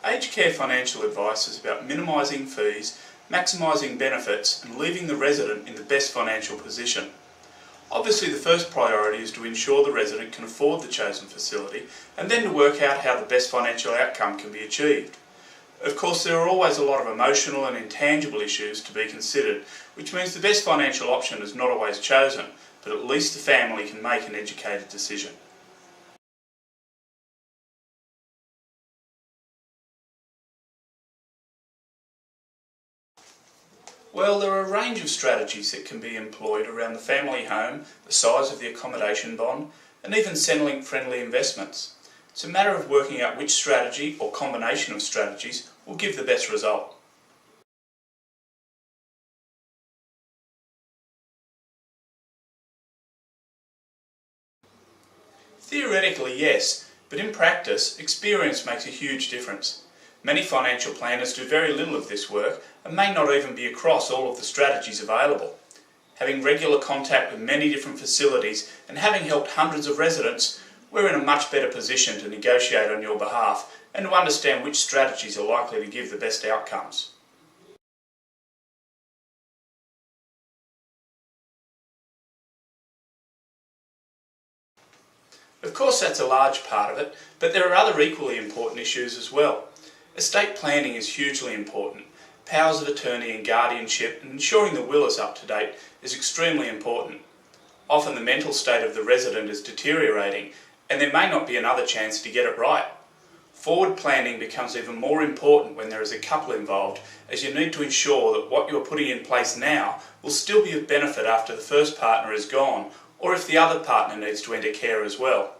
Aged care financial advice is about minimising fees, maximising benefits and leaving the resident in the best financial position. Obviously the first priority is to ensure the resident can afford the chosen facility and then to work out how the best financial outcome can be achieved. Of course there are always a lot of emotional and intangible issues to be considered, which means the best financial option is not always chosen, but at least the family can make an educated decision. Well, there are a range of strategies that can be employed around the family home, the size of the accommodation bond, and even Centrelink-friendly investments. It's a matter of working out which strategy or combination of strategies will give the best result. Theoretically, yes, but in practice, experience makes a huge difference. Many financial planners do very little of this work and may not even be across all of the strategies available. Having regular contact with many different facilities and having helped hundreds of residents, we're in a much better position to negotiate on your behalf and to understand which strategies are likely to give the best outcomes. Of course that's a large part of it, but there are other equally important issues as well. Estate planning is hugely important. Powers of attorney and guardianship and ensuring the will is up to date is extremely important. Often the mental state of the resident is deteriorating and there may not be another chance to get it right. Forward planning becomes even more important when there is a couple involved, as you need to ensure that what you are putting in place now will still be of benefit after the first partner is gone, or if the other partner needs to enter care as well.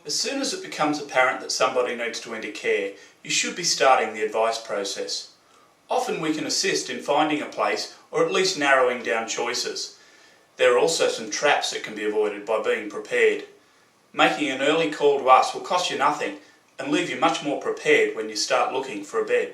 As soon as it becomes apparent that somebody needs to enter care, you should be starting the advice process. Often we can assist in finding a place or at least narrowing down choices. There are also some traps that can be avoided by being prepared. Making an early call to us will cost you nothing and leave you much more prepared when you start looking for a bed.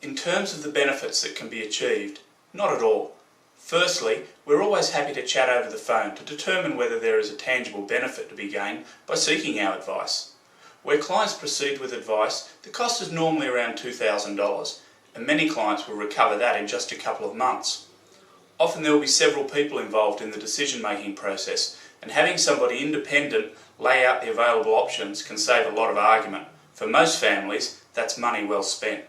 In terms of the benefits that can be achieved, not at all. Firstly, we're always happy to chat over the phone to determine whether there is a tangible benefit to be gained by seeking our advice. Where clients proceed with advice, the cost is normally around $2,000, and many clients will recover that in just a couple of months. Often there will be several people involved in the decision-making process, and having somebody independent lay out the available options can save a lot of argument. For most families, that's money well spent.